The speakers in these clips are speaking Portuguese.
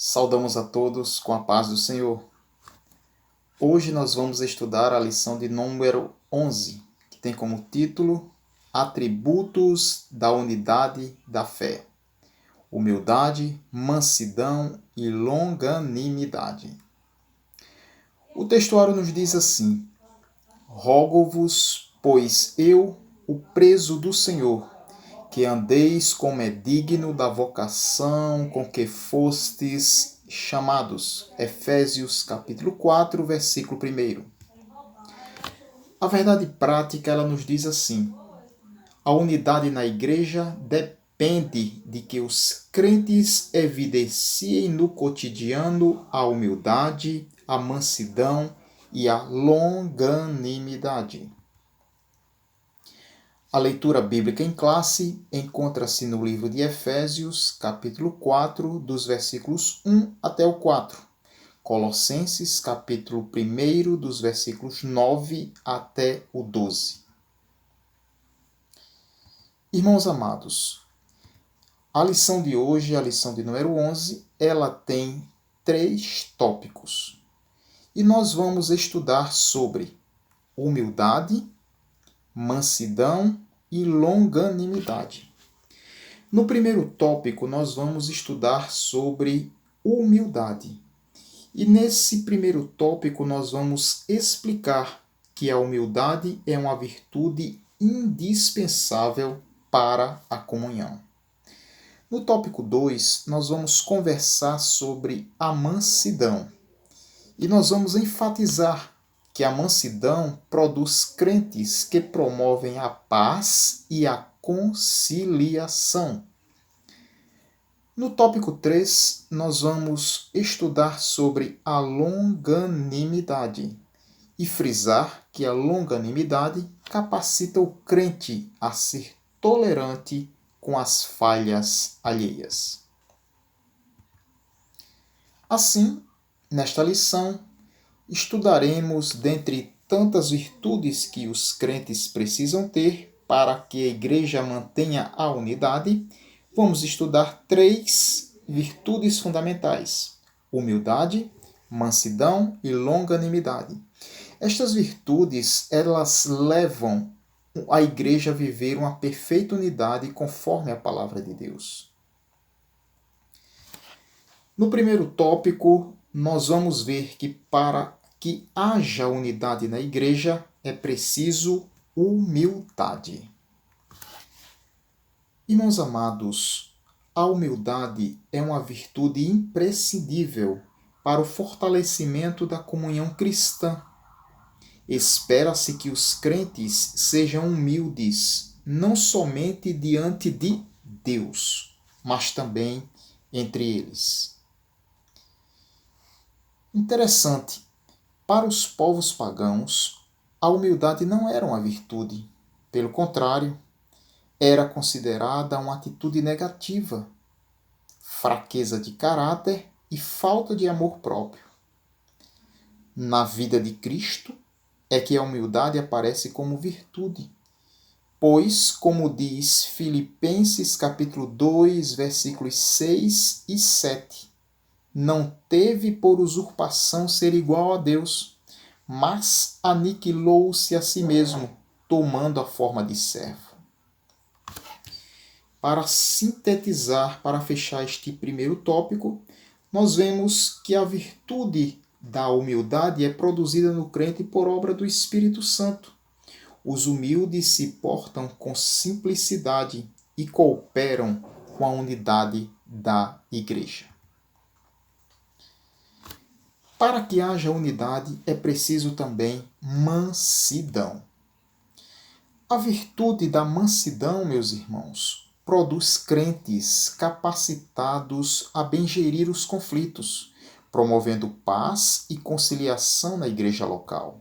Saudamos a todos com a paz do Senhor. Hoje nós vamos estudar a lição de número 11, que tem como título Atributos da Unidade da Fé. Humildade, mansidão e longanimidade. O textuário nos diz assim: Rogo-vos, pois eu, o preso do Senhor, que andeis como é digno da vocação com que fostes chamados. Efésios capítulo 4, versículo 1. A verdade prática, ela nos diz assim: a unidade na igreja depende de que os crentes evidenciem no cotidiano a humildade, a mansidão e a longanimidade. A leitura bíblica em classe encontra-se no livro de Efésios, capítulo 4, dos versículos 1 até o 4. Colossenses, capítulo 1, dos versículos 9 até o 12. Irmãos amados, a lição de hoje, a lição de número 11, ela tem 3 tópicos. E nós vamos estudar sobre humildade, mansidão e longanimidade. No primeiro tópico, nós vamos estudar sobre humildade. E nesse primeiro tópico, nós vamos explicar que a humildade é uma virtude indispensável para a comunhão. No tópico 2, nós vamos conversar sobre a mansidão. E nós vamos enfatizar que a mansidão produz crentes que promovem a paz e a conciliação. No tópico 3, nós vamos estudar sobre a longanimidade e frisar que a longanimidade capacita o crente a ser tolerante com as falhas alheias. Assim, nesta lição, estudaremos, dentre tantas virtudes que os crentes precisam ter para que a igreja mantenha a unidade, vamos estudar 3 virtudes fundamentais: humildade, mansidão e longanimidade. Estas virtudes, elas levam a igreja a viver uma perfeita unidade conforme a palavra de Deus. No primeiro tópico, nós vamos ver que para que haja unidade na igreja é preciso humildade. Irmãos amados, a humildade é uma virtude imprescindível para o fortalecimento da comunhão cristã. Espera-se que os crentes sejam humildes, não somente diante de Deus, mas também entre eles. Interessante, para os povos pagãos, a humildade não era uma virtude. Pelo contrário, era considerada uma atitude negativa, fraqueza de caráter e falta de amor próprio. Na vida de Cristo é que a humildade aparece como virtude, pois, como diz Filipenses capítulo 2, versículos 6 e 7, não teve por usurpação ser igual a Deus, mas aniquilou-se a si mesmo, tomando a forma de servo. Para sintetizar, para fechar este primeiro tópico, nós vemos que a virtude da humildade é produzida no crente por obra do Espírito Santo. Os humildes se portam com simplicidade e cooperam com a unidade da igreja. Para que haja unidade, é preciso também mansidão. A virtude da mansidão, meus irmãos, produz crentes capacitados a bem gerir os conflitos, promovendo paz e conciliação na igreja local.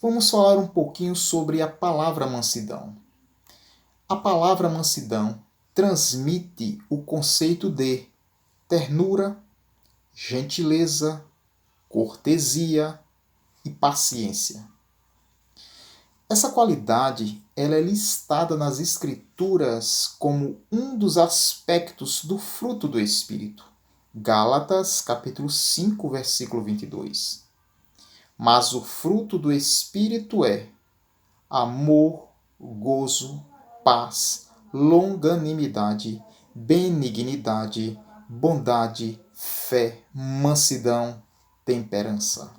Vamos falar um pouquinho sobre a palavra mansidão. A palavra mansidão transmite o conceito de ternura, gentileza, cortesia e paciência. Essa qualidade ela é listada nas Escrituras como um dos aspectos do fruto do Espírito, Gálatas, capítulo 5, versículo 22. Mas o fruto do Espírito é amor, gozo, paz, longanimidade, benignidade, bondade, fé, mansidão, temperança.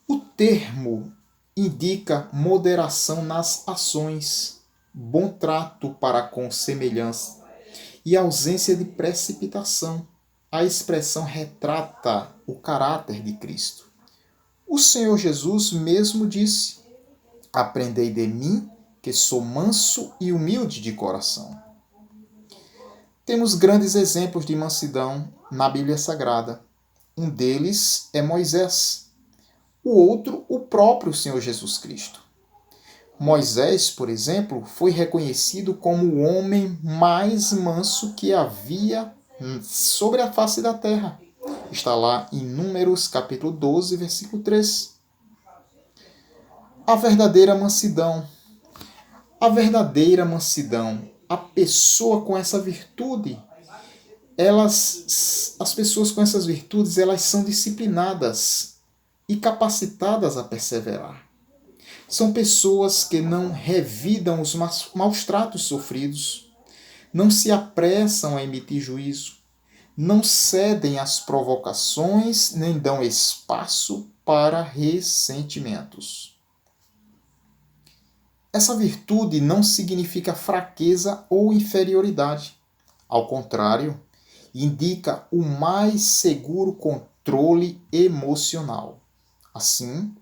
O termo indica moderação nas ações, bom trato para com semelhança e ausência de precipitação. A expressão retrata o caráter de Cristo. O Senhor Jesus mesmo disse: aprendei de mim, que sou manso e humilde de coração. Temos grandes exemplos de mansidão na Bíblia Sagrada. Um deles é Moisés. O outro, o próprio Senhor Jesus Cristo. Moisés, por exemplo, foi reconhecido como o homem mais manso que havia sobre a face da terra. Está lá em Números, capítulo 12, versículo 3. A verdadeira mansidão. A verdadeira mansidão, a pessoa com essa virtude, as pessoas com essas virtudes, elas são disciplinadas e capacitadas a perseverar. São pessoas que não revidam os maus tratos sofridos, não se apressam a emitir juízo, não cedem às provocações, nem dão espaço para ressentimentos. Essa virtude não significa fraqueza ou inferioridade. Ao contrário, indica o mais seguro controle emocional. Assim,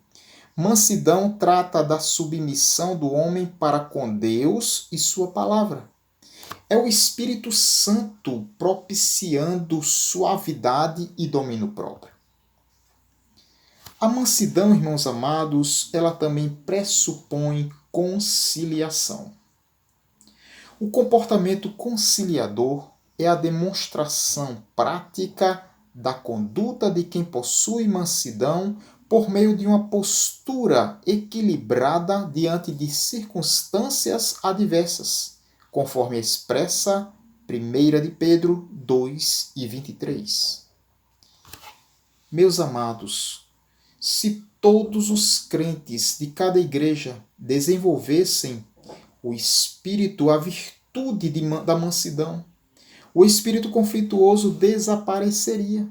mansidão trata da submissão do homem para com Deus e sua palavra. É o Espírito Santo propiciando suavidade e domínio próprio. A mansidão, irmãos amados, ela também pressupõe conciliação. O comportamento conciliador é a demonstração prática da conduta de quem possui mansidão por meio de uma postura equilibrada diante de circunstâncias adversas, conforme expressa 1 de Pedro 2:23. Meus amados, se todos os crentes de cada igreja desenvolvessem o espírito, a virtude da mansidão, o espírito conflituoso desapareceria.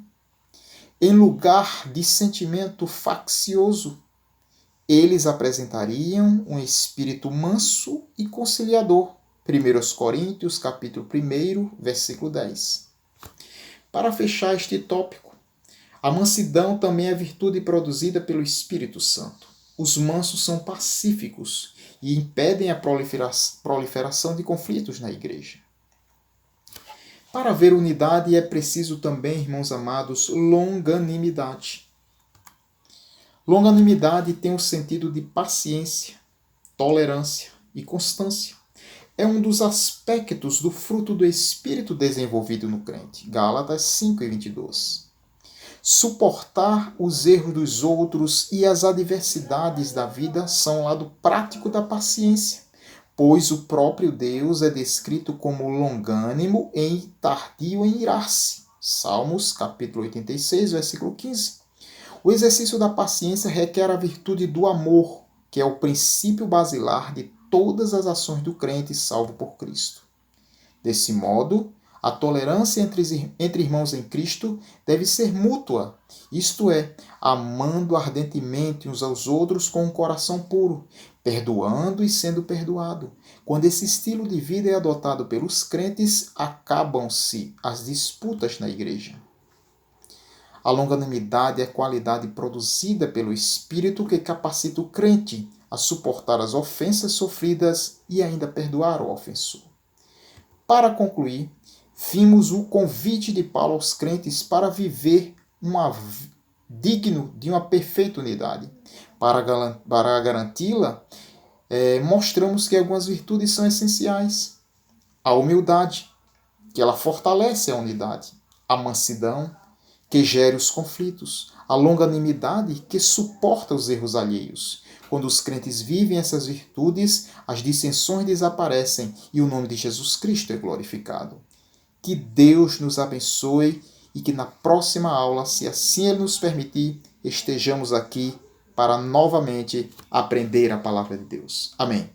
Em lugar de sentimento faccioso, eles apresentariam um espírito manso e conciliador. 1 Coríntios, capítulo 1, versículo 10. Para fechar este tópico, a mansidão também é virtude produzida pelo Espírito Santo. Os mansos são pacíficos e impedem a proliferação de conflitos na igreja. Para haver unidade é preciso também, irmãos amados, longanimidade. Longanimidade tem o sentido de paciência, tolerância e constância. É um dos aspectos do fruto do Espírito desenvolvido no crente. Gálatas 5:22. Suportar os erros dos outros e as adversidades da vida são o lado prático da paciência, pois o próprio Deus é descrito como longânimo e tardio em irar-se. Salmos, capítulo 86, versículo 15. O exercício da paciência requer a virtude do amor, que é o princípio basilar de todas as ações do crente salvo por Cristo. Desse modo, a tolerância entre irmãos em Cristo deve ser mútua, isto é, amando ardentemente uns aos outros com um coração puro, perdoando e sendo perdoado. Quando esse estilo de vida é adotado pelos crentes, acabam-se as disputas na igreja. A longanimidade é a qualidade produzida pelo Espírito que capacita o crente a suportar as ofensas sofridas e ainda perdoar o ofensor. Para concluir, vimos o convite de Paulo aos crentes para viver digno de uma perfeita unidade. Para garanti-la, mostramos que algumas virtudes são essenciais. A humildade, que ela fortalece a unidade. A mansidão, que gere os conflitos. A longanimidade, que suporta os erros alheios. Quando os crentes vivem essas virtudes, as dissensões desaparecem e o nome de Jesus Cristo é glorificado. Que Deus nos abençoe e que na próxima aula, se assim Ele nos permitir, estejamos aqui para novamente aprender a palavra de Deus. Amém.